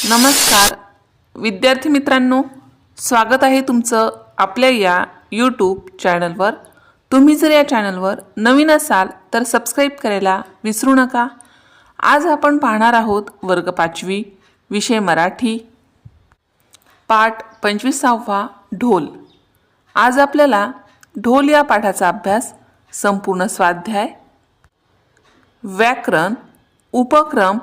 नमस्कार विद्यार्थी मित्रांनो, स्वागत आहे तुमचं आपल्या या यूट्यूब चॅनलवर। तुम्ही जर या चॅनलवर नवीन असाल तर सबस्क्राईब करायला विसरू नका। आज आपण पाहणार आहोत वर्ग 5वी विषय मराठी पाठ 25वा ढोल। आज आपल्याला ढोल या पाठाचा अभ्यास, संपूर्ण स्वाध्याय, व्याकरण, उपक्रम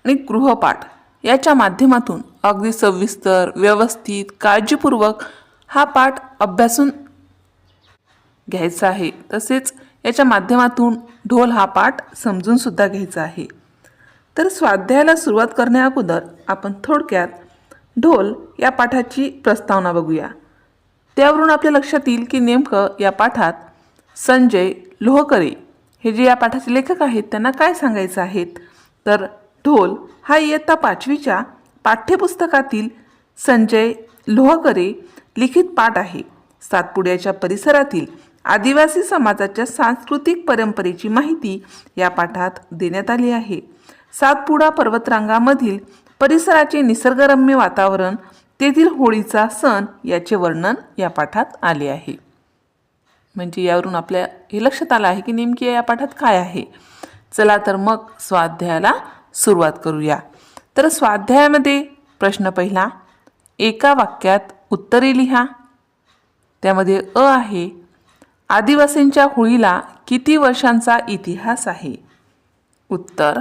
आणि गृहपाठ याच्या माध्यमातून अगदी सविस्तर, व्यवस्थित, काळजीपूर्वक हा पाठ अभ्यासून घ्यायचा आहे। तसेच याच्या माध्यमातून ढोल हा पाठ समजून सुद्धा घ्यायचा आहे। तर स्वाध्यायाला सुरुवात करण्या अगोदर आपण थोडक्यात ढोल या पाठाची प्रस्तावना बघूया। त्यावरून आपल्या लक्षात येईल की नेमकं या पाठात संजय लोहकरे हे जे या पाठाचे लेखक आहेत त्यांना काय सांगायचं आहे। तर ढोल हा इयत्ता 5वीच्या पाठ्यपुस्तकातील संजय लोहकरे लिखित पाठ आहे। सातपुड्याच्या परिसरातील आदिवासी समाजाच्या सांस्कृतिक परंपरेची माहिती या पाठात देण्यात आली आहे। सातपुडा पर्वतरांगामधील परिसराचे निसर्गरम्य वातावरण, तेथील होळीचा सण याचे वर्णन या पाठात आले आहे। म्हणजे यावरून आपल्या हे लक्षात आलं आहे की नेमकी या पाठात काय आहे। चला तर मग स्वाध्यायाला सुरुवात करूया। तर स्वाध्यायामध्ये प्रश्न पहिला, एका वाक्यात उत्तरे लिहा। त्यामध्ये अ आहे, आदिवासींच्या होळीला किती वर्षांचा इतिहास आहे। उत्तर,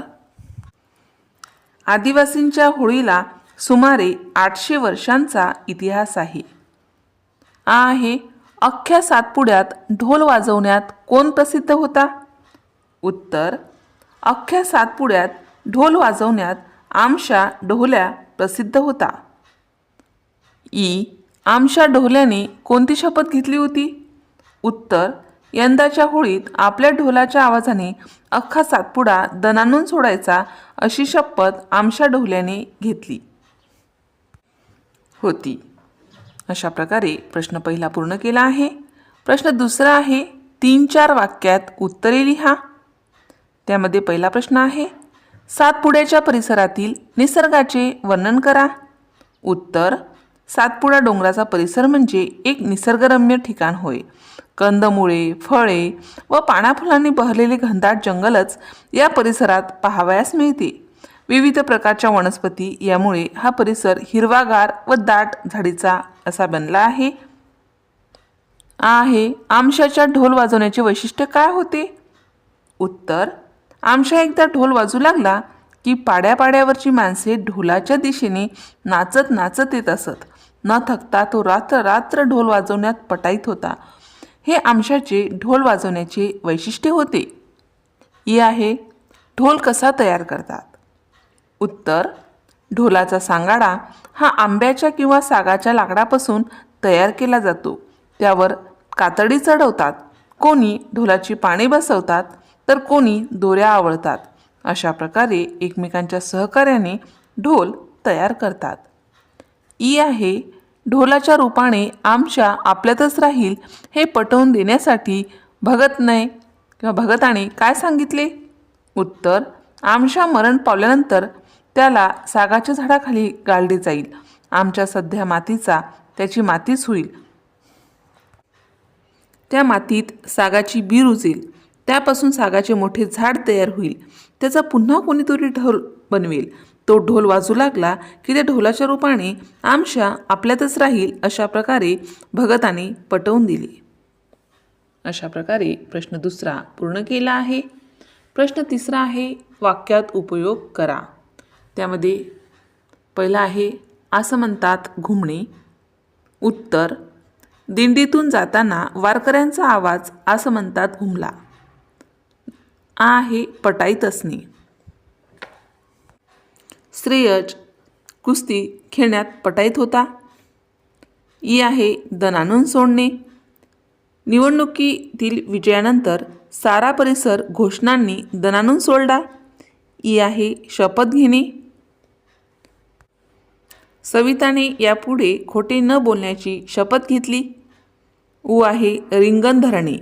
आदिवासींच्या होळीला सुमारे 800 वर्षांचा इतिहास आहे। आ आहे, अख्ख्या सातपुड्यात ढोल वाजवण्यात कोण प्रसिद्ध होता। उत्तर, अख्ख्या सातपुड्यात ढोल वाजवण्यात आमशा ढोल्या प्रसिद्ध होता। ई, आमशा ढोल्याने कोणती शपथ घेतली होती। उत्तर, यंदाच्या होळीत आपल्या ढोलाच्या आवाजाने अख्खा सातपुडा दणाणून सोडायचा अशी शपथ आमशा ढोल्याने घेतली होती। अशा प्रकारे प्रश्न पहिला पूर्ण केला आहे। प्रश्न दुसरा आहे, 3-4 वाक्यात उत्तरे लिहा। त्यामध्ये पहिला प्रश्न आहे, सातपुड्याच्या परिसरातील निसर्गाचे वर्णन करा। उत्तर, सातपुडा डोंगराचा परिसर म्हणजे एक निसर्गरम्य ठिकाण होय। कंदमुळे, फळे व पानाफुलांनी बहरलेले घनदाट जंगलच या परिसरात पाहावयास मिळते। विविध प्रकारच्या वनस्पती यामुळे हा परिसर हिरवागार व दाट झाडीचा असा बनला आहे। आहे, आमशाच्या ढोल वाजवण्याचे वैशिष्ट्य काय होते। उत्तर, आमशा एकदा ढोल वाजू लागला की पाड्यापाड्यावरची माणसे ढोलाच्या दिशेने नाचत नाचत येत असत। न थकता तो रात्र रात्र ढोल वाजवण्यात पटाईत होता। हे आमशाचे ढोल वाजवण्याचे वैशिष्ट्य होते। ही आहे, ढोल कसा तयार करतात। उत्तर, ढोलाचा सांगाडा हा आंब्याच्या किंवा सागाच्या लाकडापासून तयार केला जातो। त्यावर कातडी चढवतात। कोणी ढोलाची पाने बसवतात तर कोणी दोऱ्या आवळतात। अशा प्रकारे एकमेकांच्या सहकार्याने ढोल तयार करतात। ई आहे, ढोलाच्या रूपाने आमशा आपल्यातच राहील हे पटवून देण्यासाठी भगताने काय सांगितले। उत्तर, आमशा मरण पावल्यानंतर त्याला सागाच्या झाडाखाली गाडले जाईल। आमच्या सध्या मातीचा त्याची मातीच होईल। त्या मातीत सागाची बी रुजेल। त्यापासून सागाचे मोठे झाड तयार होईल। त्याचा पुन्हा कोणीतरी ढोल बनवेल। तो ढोल वाजू लागला की त्या ढोलाच्या रूपाने आमशा आपल्यातच राहील अशा प्रकारे भगताने पटवून दिले। अशा प्रकारे प्रश्न दुसरा पूर्ण केला आहे। प्रश्न तिसरा आहे, वाक्यात उपयोग करा। त्यामध्ये पहिला आहे, असं म्हणतात घुमणे। उत्तर, दिंडीतून जाताना वारकऱ्यांचा आवाज असं म्हणतात घुमला। आ आहे, पटाईत असणे। श्रेयच कुस्ती खेळण्यात पटाईत होता। ई आहे, दणाणून सोडणे। निवडणुकीतील विजयानंतर सारा परिसर घोषणांनी दणाणून सोडला। ई आहे, शपथ घेणे। सविताने यापुढे खोटे न बोलण्याची शपथ घेतली। उ आहे, रिंगण धरणे।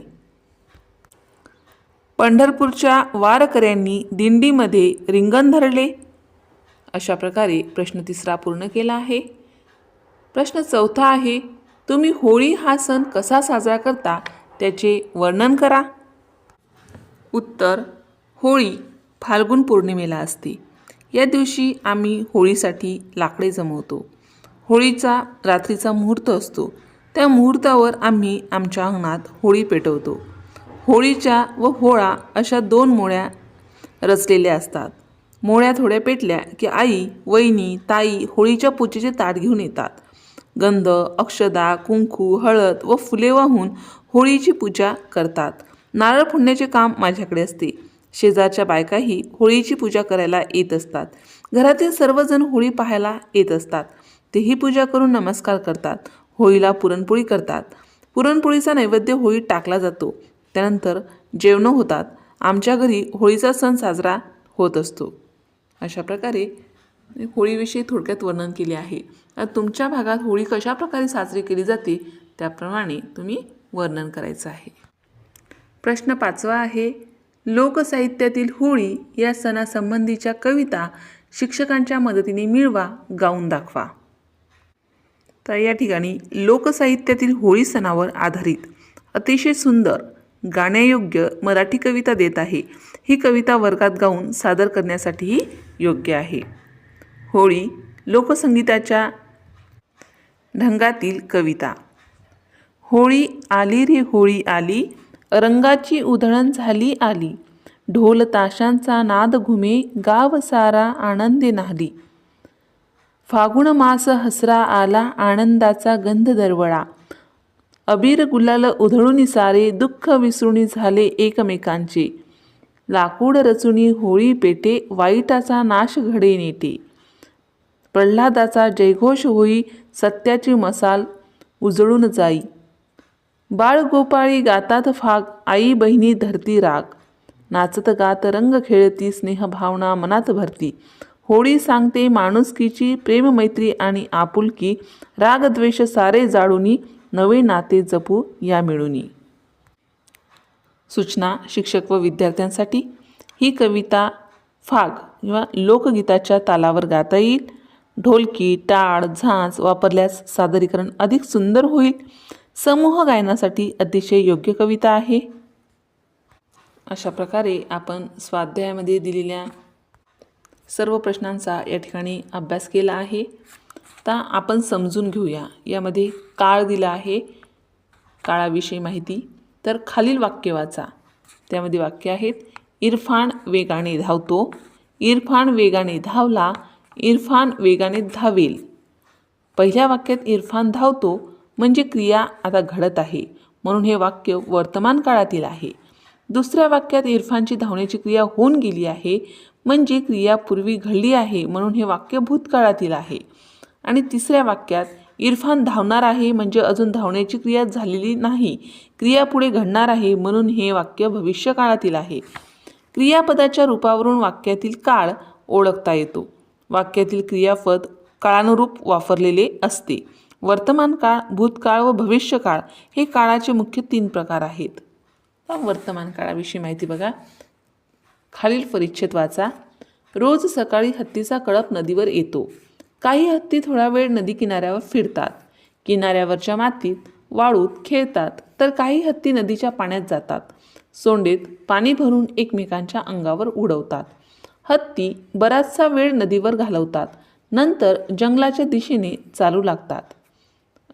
पंढरपूरच्या वारकऱ्यांनी दिंडीमध्ये रिंगण धरले। अशा प्रकारे प्रश्न 3 पूर्ण केला आहे. प्रश्न 4 आहे, तुम्ही होळी हा सण कसा साजरा करता त्याचे वर्णन करा. उत्तर, होळी फाल्गुन पौर्णिमेला असते. या दिवशी आम्ही होळीसाठी लाकडे जमवतो. होळीचा रात्रीचा मुहूर्त असतो. त्या मुहूर्तावर आम्ही आमच्या अंगणात होळी पेटवतो. होळीच्या व होळा अशा 2 मोळ्या रचलेल्या असतात. मोळ्या थोड्या पेटल्या की आई, वहिनी, ताई होळीच्या पूजेचे ताट घेऊन येतात. गंध, अक्षदा, कुंकू, हळद व फुले वाहून होळीची पूजा करतात. नारळ फोडण्याचे काम माझ्याकडे असते. शेजारच्या बायकाही होळीची पूजा करायला येत असतात. घरातील सर्वजण होळी पाहायला येत असतात. तेही पूजा करून नमस्कार करतात. होळीला पुरणपोळी करतात. पुरणपोळीचा नैवेद्य होळीत टाकला जातो. त्यानंतर जेवणं होतात. आमच्या घरी होळीचा सण साजरा होत असतो. अशा प्रकारे होळीविषयी थोडक्यात वर्णन केले आहे. तुमच्या भागात होळी कशा प्रकारे साजरी केली जाते त्याप्रमाणे तुम्ही वर्णन करायचं आहे. प्रश्न 5 आहे, लोकसाहित्यातील होळी या सणासंबंधीच्या कविता शिक्षकांच्या मदतीने मिळवा, गाऊन दाखवा. तर या ठिकाणी लोकसाहित्यातील होळी सणावर आधारित अतिशय सुंदर गाण्यायोग्य मराठी कविता देत आहे. ही कविता वर्गात गाऊन सादर करण्यासाठीही योग्य आहे. होळी लोकसंगीताच्या ढंगातील कविता. होळी आली रे होळी आली, रंगाची उधळण झाली आली. ढोल ताशांचा नाद घुमे, गाव सारा आनंदे न्हाली. फागुण मास हसरा आला, आनंदाचा गंध दरवळा. अबीर गुलाल उधळून सारे, दुःख विसरुनी झाले एकमेकांचे. लाकूड रचुनी होळी पेटे, वाईटाचा नाश घडे नेटे. प्रल्हादाचा जयघोष होई, सत्याची मसाल उजळून जाई. बाळगोपाळी गातात फाग, आई बहिणी धरती राग. नाचत गात रंग खेळती, स्नेहभावना मनात भरती. होळी सांगते माणुसकीची, प्रेम मैत्री आणि आपुलकी. रागद्वेष सारे जाळूनी, नवे नाते जपू या मिळूनी. सूचना शिक्षक व विद्यार्थ्यांसाठी. ही कविता फाग किंवा लोकगीताच्या तालावर गाता येईल. ढोलकी, टाळ, झांज वापरल्यास सादरीकरण अधिक सुंदर होईल. समूह गायनासाठी अतिशय योग्य कविता आहे. अशा प्रकारे आपण स्वाध्यायामध्ये दिलेल्या सर्व प्रश्नांचा या ठिकाणी अभ्यास केला आहे. आता आपण समजून घेऊया. यामध्ये काळ दिला आहे, काळाविषयी माहिती. तर खालील वाक्य वाचा. त्यामध्ये वाक्य आहेत, इरफान वेगाने धावतो, इरफान वेगाने धावला, इरफान वेगाने धावेल. पहिल्या वाक्यात इरफान धावतो म्हणजे क्रिया आता घडत आहे, म्हणून हे वाक्य वर्तमान काळातील आहे. दुसऱ्या वाक्यात इरफानची धावण्याची क्रिया होऊन गेली आहे, म्हणजे क्रिया पूर्वी घडली आहे, म्हणून हे वाक्य भूतकाळातील आहे. आणि तिसऱ्या वाक्यात इरफान धावणार आहे म्हणजे अजून धावण्याची क्रिया झालेली नाही, क्रिया पुढे घडणार आहे, म्हणून हे वाक्य भविष्यकाळातील आहे. क्रियापदाच्या रूपावरून वाक्यातील काळ ओळखता येतो. वाक्यातील क्रियापद काळानुरूप वापरलेले असते. वर्तमान काळ, भूतकाळ व भविष्यकाळ हे काळाचे मुख्य 3 प्रकार आहेत. वर्तमान काळाविषयी माहिती बघा. खालील परिच्छेद वाचा. रोज सकाळी हत्तीचा कळप नदीवर येतो. काही हत्ती थोडा वेळ नदी किनाऱ्यावर फिरतात. किनाऱ्यावरच्या मातीत, वाळूत खेळतात. तर काही हत्ती नदीच्या पाण्यात जातात. सोंडेत पाणी भरून एकमेकांच्या अंगावर उडवतात. हत्ती बराचसा वेळ नदीवर घालवतात. नंतर जंगलाच्या दिशेने चालू लागतात.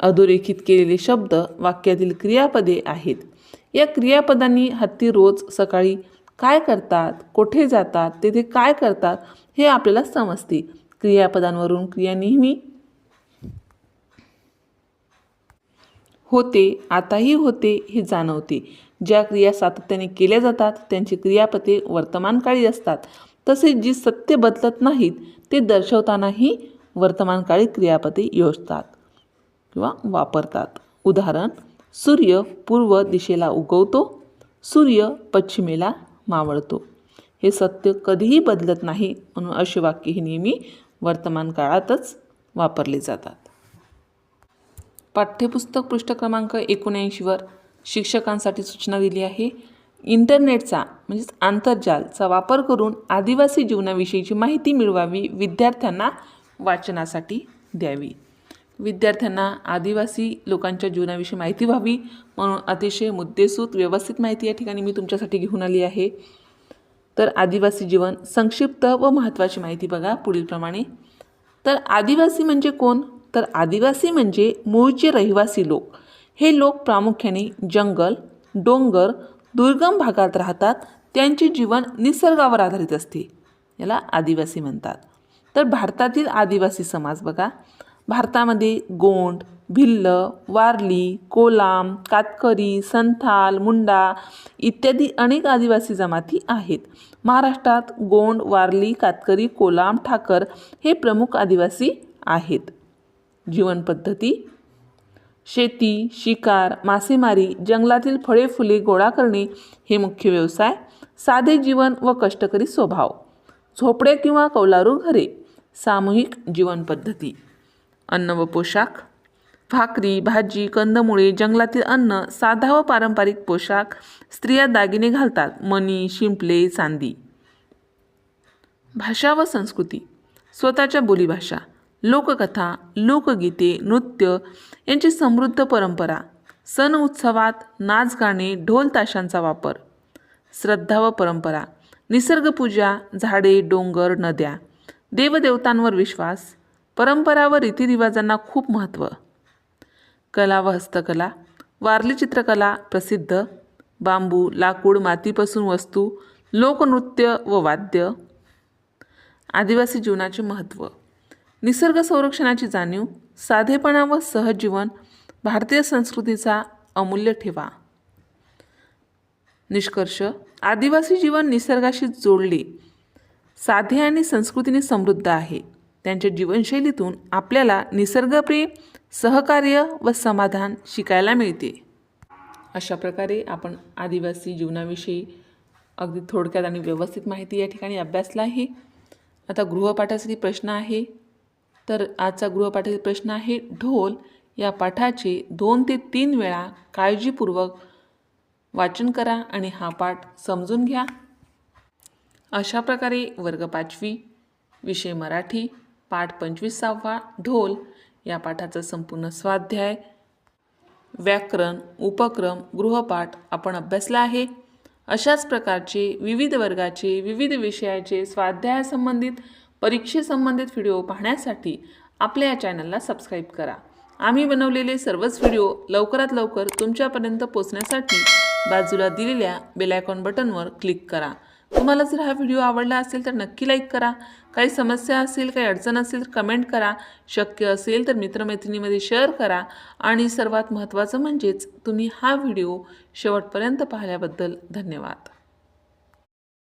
अधोरेखित केलेले शब्द वाक्यातील क्रियापदे आहेत. या क्रियापदांनी हत्ती रोज सकाळी काय करतात, कुठे जातात, तेथे काय करतात हे आपल्याला समजते. क्रियापदांवरून क्रिया नेहमी होते, आताही होते हे जाणवते. ज्या क्रिया सातत्याने केल्या जातात त्यांची क्रियापदे वर्तमानकाळी असतात. तसेच जी सत्य बदलत नाहीत ते दर्शवतानाही वर्तमानकाळी क्रियापदे योजतात किंवा वापरतात. उदाहरण, सूर्य पूर्व दिशेला उगवतो, सूर्य पश्चिमेला मावळतो. हे सत्य कधीही बदलत नाही, म्हणून असे वाक्य हे नेहमी वर्तमान काळातच वापरले जातात. पाठ्यपुस्तक पृष्ठ क्रमांक 79 वर शिक्षकांसाठी सूचना दिली आहे. इंटरनेटचा म्हणजेच आंतरजालचा वापर करून आदिवासी जीवनाविषयीची माहिती मिळवावी, विद्यार्थ्यांना वाचनासाठी द्यावी. विद्यार्थ्यांना आदिवासी लोकांच्या जीवनाविषयी माहिती व्हावी म्हणून अतिशय मुद्देसूद व्यवस्थित माहिती या ठिकाणी मी तुमच्यासाठी घेऊन आली आहे. तर आदिवासी जीवन संक्षिप्त व महत्त्वाची माहिती बघा पुढीलप्रमाणे. तर आदिवासी म्हणजे कोण? तर आदिवासी म्हणजे मूळचे रहिवासी लोक. हे लोक प्रामुख्याने जंगल, डोंगर, दुर्गम भागात राहतात. त्यांचे जीवन निसर्गावर आधारित असते, याला आदिवासी म्हणतात. तर भारतातील आदिवासी समाज बघा. भारतामध्ये गोंड, भिल्ल, वारली, कोलाम, कातकरी, संथाल, मुंडा इत्यादी अनेक आदिवासी जमाती आहेत. महाराष्ट्रात गोंड, वारली, कातकरी, कोलाम, ठाकर हे प्रमुख आदिवासी आहेत. जीवनपद्धती: शेती, शिकार, मासेमारी, जंगलातील फळे फुले गोळा करणे हे मुख्य व्यवसाय. साधे जीवन व कष्टकरी स्वभाव. झोपडे किंवा कौलारू घरे. सामूहिक जीवनपद्धती. अन्न व पोशाख: भाकरी, भाजी, कंदमुळे, जंगलातील अन्न, साधा व पारंपरिक पोशाख. स्त्रिया दागिने घालतात, मणी, शिंपले, चांदी. भाषा व संस्कृती: स्वतःच्या बोलीभाषा, लोककथा, लोकगीते, नृत्य यांची समृद्ध परंपरा. सण उत्सवात नाच गाणे, ढोल ताशांचा वापर. श्रद्धा व परंपरा: निसर्गपूजा, झाडे, डोंगर, नद्या. देवदेवतांवर विश्वास. परंपरा व रीतिरिवाजांना खूप महत्त्व. कला व हस्तकला: वारली चित्रकला प्रसिद्ध. बांबू, लाकूड, मातीपासून वस्तू, लोकनृत्य व वाद्य. आदिवासी जीवनाचे महत्त्व: निसर्ग संरक्षणाची जाणीव, साधेपणा व सहज जीवन, भारतीय संस्कृतीचा अमूल्य ठेवा. निष्कर्ष: आदिवासी जीवन निसर्गाशी जोडले, साधे आणि संस्कृतीने समृद्ध आहे. त्यांच्या जीवनशैलीतून आपल्याला निसर्गप्रेम, सहकार्य व समाधान शिकायला मिळते. अशा प्रकारे आपण आदिवासी जीवनाविषयी अगदी थोडक्यात आणि व्यवस्थित माहिती या ठिकाणी अभ्यासला आहे. आता गृहपाठासाठी प्रश्न आहे. तर आजचा गृहपाठाचा प्रश्न आहे, ढोल या पाठाचे 2 ते 3 वेळा काळजीपूर्वक वाचन करा आणि हा पाठ समजून घ्या. अशा प्रकारे वर्ग 5वी विषय मराठी पाठ 25वा ढोल या पाठाचा संपूर्ण स्वाध्याय, व्याकरण, उपक्रम, गृहपाठ आपण अभ्यासला आहे. अशाच प्रकारचे विविध वर्गाचे विविध विषयाचे स्वाध्यायासंबंधित परीक्षेसंबंधित व्हिडिओ पाहण्यासाठी आपल्या या चॅनलला सबस्क्राईब करा. आम्ही बनवलेले सर्वच व्हिडिओ लवकरात लवकर तुमच्यापर्यंत पोहोचण्यासाठी बाजूला दिलेल्या बेल आयकॉन बटनवर क्लिक करा. तुम्हाला जर हा व्हिडिओ आवडला असेल तर नक्की लाईक करा. काही समस्या असेल, काही अडचण असेल तर कमेंट करा. शक्य असेल तर मित्रमैत्रिणीमध्ये शेअर करा. आणि सर्वात महत्त्वाचं म्हणजेच तुम्ही हा व्हिडिओ शेवटपर्यंत पाहिल्याबद्दल धन्यवाद.